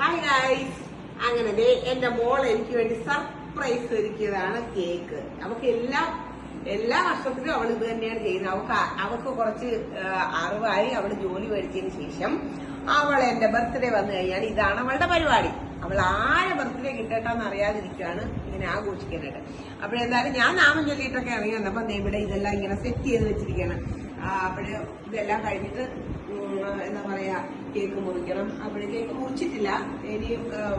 Hi guys, അങ്ങനെ എന്റെ മോൾ എനിക്ക് വേണ്ടി സർപ്രൈസ് ഒരുക്കിയതാണ് കേക്ക്. നമുക്ക് എല്ലാ വർഷത്തിലും അവൾ ഇത് തന്നെയാണ് ചെയ്യുന്നത്. അവൾക്ക് കുറച്ച് അറിവായി. അവൾ ജോലി മേടിച്ചതിന് ശേഷം അവൾ എന്റെ ബർത്ത്ഡേ വന്നു കഴിഞ്ഞാൽ ഇതാണ് അവളുടെ പരിപാടി. അവൾ ആരെ ബർത്ത്ഡേ കിട്ടട്ടെന്ന് അറിയാതിരിക്കുകയാണ് ഇങ്ങനെ ആഘോഷിക്കാനായിട്ട്. അപ്പോഴെന്തായാലും ഞാൻ നാമം ചൊല്ലിയിട്ടൊക്കെ ഇറങ്ങി വന്നപ്പോ ഇവിടെ ഇതെല്ലാം ഇങ്ങനെ സെറ്റ് ചെയ്ത് വെച്ചിരിക്കുകയാണ്. അപ്പോഴ് ഇതെല്ലാം കഴിഞ്ഞിട്ട് എന്താ പറയാ, കേക്ക് മുറിക്കണം. അപ്പോഴേ കേക്ക് മുറിച്ചിട്ടില്ല. ഇനി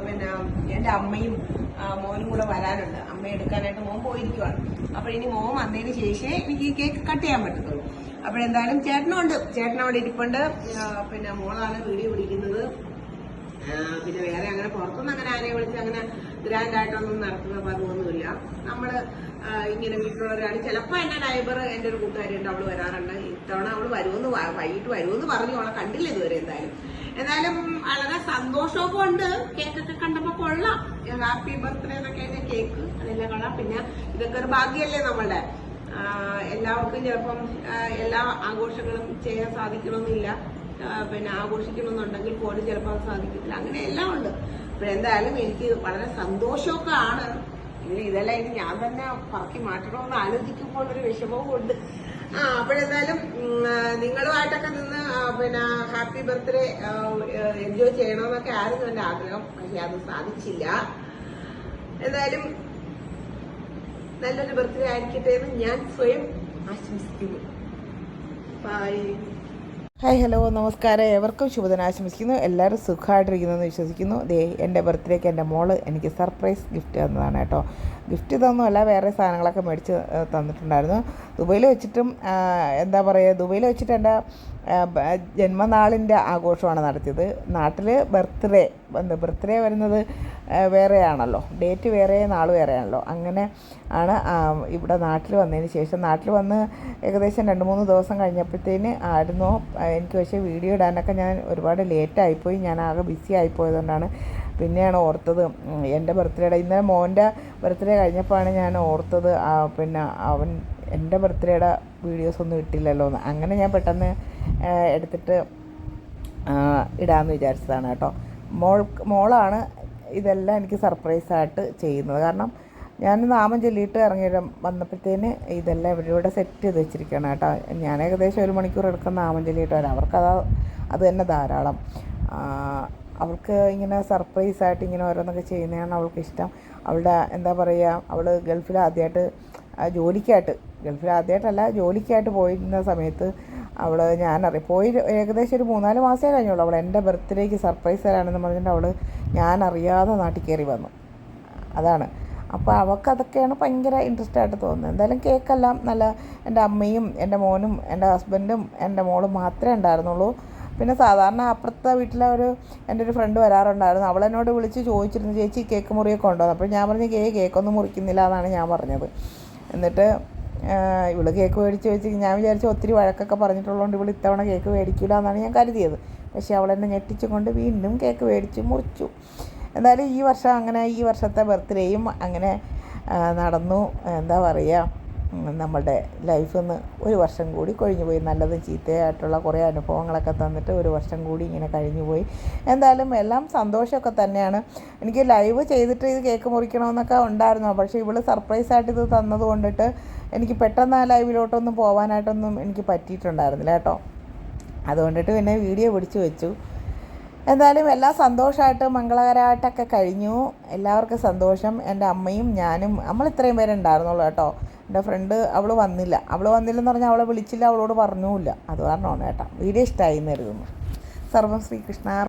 പിന്നെ എന്റെ അമ്മയും മോനും കൂടെ വരാനുണ്ട്. അമ്മ എടുക്കാനായിട്ട് മോൻ പോയിരിക്കുവാണ്. അപ്പൊ ഇനി മോൻ വന്നതിന് ശേഷമേ എനിക്ക് ഈ കേക്ക് കട്ട് ചെയ്യാൻ പറ്റത്തുള്ളൂ. അപ്പോഴെന്തായാലും ചേട്ടനുണ്ട്, ചേട്ടൻ അവിടെ ഇരിപ്പുണ്ട്. പിന്നെ മോളാണ് വീഡിയോ പിടിക്കുന്നത്. പിന്നെ വേറെ അങ്ങനെ പുറത്തുനിന്ന് അങ്ങനെ ആരെയും വിളിച്ച് അങ്ങനെ ഗ്രാൻഡ് ആയിട്ടൊന്നും നടത്തുന്ന പതിവൊന്നുമില്ല. നമ്മള് ഇങ്ങനെ വീട്ടിലുള്ളവരാണ്. ചിലപ്പോ എന്റെ നൈബർ, എന്റെ ഒരു കൂട്ടുകാരിയുണ്ട്, അവള് വരാറുണ്ട്. ഇത്തവണ അവള് വൈകിട്ട് വരുമെന്ന് പറഞ്ഞു. അവളെ കണ്ടില്ല ഇതുവരെ. എന്തായാലും വളരെ സന്തോഷമൊക്കെ ഉണ്ട്. കേക്കൊക്കെ കണ്ടപ്പോ കൊള്ളാം. ഹാപ്പി ബർത്ത്ഡേ എന്നൊക്കെ കേക്ക് അതെല്ലാം കൊള്ളാം. പിന്നെ ഇതൊക്കെ ഒരു ഭാഗ്യല്ലേ നമ്മളുടെ. എല്ലാവർക്കും ചിലപ്പം എല്ലാ ആഘോഷങ്ങളും ചെയ്യാൻ സാധിക്കണമെന്നില്ല. പിന്നെ ആഘോഷിക്കണമെന്നുണ്ടെങ്കിൽ പോലും ചിലപ്പോൾ അത് സാധിക്കത്തില്ല. അങ്ങനെ എല്ലാം ഉണ്ട്. അപ്പോഴെന്തായാലും എനിക്ക് വളരെ സന്തോഷമൊക്കെ ആണ്. ഇങ്ങനെ ഇതെല്ലാം ഇനി ഞാൻ തന്നെ പറക്കി മാറ്റണമെന്ന് ആലോചിക്കുമ്പോൾ ഒരു വിഷമവും ഉണ്ട്. അപ്പോഴെന്തായാലും നിങ്ങളുമായിട്ടൊക്കെ നിന്ന് പിന്നെ ഹാപ്പി ബർത്ത്ഡേ എൻജോയ് ചെയ്യണമെന്നൊക്കെ ആയിരുന്നു എന്റെ ആഗ്രഹം. പക്ഷെ അത് സാധിച്ചില്ല. എന്തായാലും നല്ലൊരു ബർത്ത്ഡേ ആയിരിക്കട്ടെ എന്ന് ഞാൻ സ്വയം ആശംസിക്കുന്നു. ബൈ. ഹായ്, ഹലോ, നമസ്കാരം. ഏവർക്കും ശുഭദിനം ആശംസിക്കുന്നു. എല്ലാവരും സുഖമായിട്ടിരിക്കുന്നതെന്ന് വിശ്വസിക്കുന്നു. എൻ്റെ ബർത്ത്ഡേക്ക് എൻ്റെ മോള് എനിക്ക് സർപ്രൈസ് ഗിഫ്റ്റ് തന്നതാണ് കേട്ടോ. ഗിഫ്റ്റ് ഇതൊന്നുമല്ല, വേറെ സാധനങ്ങളൊക്കെ മേടിച്ച് തന്നിട്ടുണ്ടായിരുന്നു. ദുബൈയിൽ വെച്ചിട്ടും എന്താ പറയുക, ദുബൈയിൽ വെച്ചിട്ട് എൻ്റെ ജന്മനാളിൻ്റെ ആഘോഷമാണ് നടത്തിയത്. നാട്ടിൽ ബർത്ത്ഡേ വരുന്നത് വേറെയാണല്ലോ, ഡേറ്റ് വേറെ, നാൾ വേറെയാണല്ലോ. അങ്ങനെ ആണ് ഇവിടെ നാട്ടിൽ വന്നതിന് ശേഷം, നാട്ടിൽ വന്ന് ഏകദേശം 2-3 ദിവസം കഴിഞ്ഞപ്പോഴത്തേന് ആയിരുന്നു എനിക്ക്. പക്ഷേ വീഡിയോ ഇടാനൊക്കെ ഞാൻ ഒരുപാട് ലേറ്റായിപ്പോയി. ഞാൻ ആകെ ബിസി ആയിപ്പോയതുകൊണ്ടാണ് പിന്നെയാണ് ഓർത്തത് എൻ്റെ ബർത്ത്ഡേയുടെ. ഇന്നലെ മോൻ്റെ ബർത്ത്ഡേ കഴിഞ്ഞപ്പോഴാണ് ഞാൻ ഓർത്തത് പിന്നെ അവൻ എൻ്റെ ബർത്ത്ഡേയുടെ വീഡിയോസ് ഒന്നും ഇട്ടില്ലല്ലോ എന്ന്. അങ്ങനെ ഞാൻ പെട്ടെന്ന് എടുത്തിട്ട് ഇടാമെന്ന് വിചാരിച്ചതാണ് കേട്ടോ. മോളാണ് ഇതെല്ലാം എനിക്ക് സർപ്രൈസായിട്ട് ചെയ്യുന്നത്. കാരണം ഞാൻ നാമം ചൊല്ലിയിട്ട് ഇറങ്ങി വന്നപ്പോഴത്തേന് ഇതെല്ലാം ഇവരുടെ സെറ്റ് ചെയ്ത് വെച്ചിരിക്കുകയാണ് കേട്ടോ. ഞാൻ ഏകദേശം 1 മണിക്കൂർ എടുക്കുന്ന നാമം ചൊല്ലിയിട്ട് വരാം. അത് തന്നെ ധാരാളം. അവൾക്ക് ഇങ്ങനെ സർപ്രൈസായിട്ട് ഇങ്ങനെ ഓരോന്നൊക്കെ ചെയ്യുന്നതാണ് അവൾക്ക് ഇഷ്ടം. അവളുടെ എന്താ പറയുക, അവൾ ഗൾഫിൽ ജോലിക്കായിട്ട് പോയിരുന്ന സമയത്ത് പോയി ഏകദേശം ഒരു 3-4 മാസമേ കഴിഞ്ഞുള്ളൂ. അവൾ എൻ്റെ ബർത്ത്ഡേക്ക് സർപ്രൈസ് തരാണെന്ന് പറഞ്ഞിട്ട് അവൾ ഞാനറിയാതെ നാട്ടിൽ കയറി വന്നു. അതാണ്. അപ്പോൾ അവൾക്കതൊക്കെയാണ് ഭയങ്കര ഇൻട്രസ്റ്റ് ആയിട്ട് തോന്നുന്നത്. എന്തായാലും കേക്കെല്ലാം നല്ല, എൻ്റെ അമ്മയും എൻ്റെ മോനും എൻ്റെ ഹസ്ബൻഡും എൻ്റെ മോളും മാത്രമേ ഉണ്ടായിരുന്നുള്ളൂ. പിന്നെ സാധാരണ അപ്പുറത്തെ വീട്ടിലെ എൻ്റെ ഒരു ഫ്രണ്ട് വരാറുണ്ടായിരുന്നു. അവളെന്നോട് വിളിച്ച് ചോദിച്ചിരുന്നു, ചേച്ചി കേക്ക് മുറിയൊക്കെ ഉണ്ടോ? അപ്പോൾ ഞാൻ പറഞ്ഞു കേക്കൊന്നും മുറിക്കുന്നില്ല എന്നാണ് ഞാൻ പറഞ്ഞത്. എന്നിട്ട് ഇവള് കേക്ക് മേടിച്ച് വെച്ച് ഞാൻ വിചാരിച്ചു ഒത്തിരി വഴക്കൊക്കെ പറഞ്ഞിട്ടുള്ളതുകൊണ്ട് ഇവൾ ഇത്തവണ കേക്ക് മേടിക്കില്ല എന്നാണ് ഞാൻ കരുതിയത്. പക്ഷേ അവളെന്നെ ഞെട്ടിച്ചുകൊണ്ട് വീണ്ടും കേക്ക് മേടിച്ച് മുറിച്ചു. എന്തായാലും ഈ വർഷത്തെ ബർത്ത്ഡേയും അങ്ങനെ നടന്നു. എന്താ പറയുക, നമ്മളുടെ ലൈഫിൽ നിന്ന് ഒരു വർഷം കൂടി കൊഴിഞ്ഞുപോയി. നല്ലതും ചീത്തയായിട്ടുള്ള കുറേ അനുഭവങ്ങളൊക്കെ തന്നിട്ട് ഒരു വർഷം കൂടി ഇങ്ങനെ കഴിഞ്ഞുപോയി. എന്തായാലും എല്ലാം സന്തോഷമൊക്കെ തന്നെയാണ്. എനിക്ക് ലൈവ് ചെയ്തിട്ട് ഇത് കേക്ക് മുറിക്കണമെന്നൊക്കെ ഉണ്ടായിരുന്നു. പക്ഷേ ഇവള് സർപ്രൈസായിട്ട് ഇത് തന്നത് കൊണ്ടിട്ട് എനിക്ക് പെട്ടെന്ന് ആ ലൈവിലോട്ടൊന്നും പോകാനായിട്ടൊന്നും എനിക്ക് പറ്റിയിട്ടുണ്ടായിരുന്നില്ല കേട്ടോ. അതുകൊണ്ടിട്ട് പിന്നെ വീഡിയോ പിടിച്ചു വെച്ചു. എന്തായാലും എല്ലാം സന്തോഷമായിട്ട് മംഗളകരമായിട്ടൊക്കെ കഴിഞ്ഞു. എല്ലാവർക്കും സന്തോഷം. എൻ്റെ അമ്മയും ഞാനും, നമ്മൾ ഇത്രയും പേരെ ഉണ്ടായിരുന്നുള്ളൂ കേട്ടോ. എൻ്റെ ഫ്രണ്ട് അവൾ വന്നില്ലെന്ന് പറഞ്ഞാൽ അവളെ വിളിച്ചില്ല, അവളോട് പറഞ്ഞുമില്ല. അത് കാരണമാണ് കേട്ടോ. വീഡിയോ ഇഷ്ടമായി എന്ന് കരുതുന്നു. സർവം ശ്രീകൃഷ്ണ.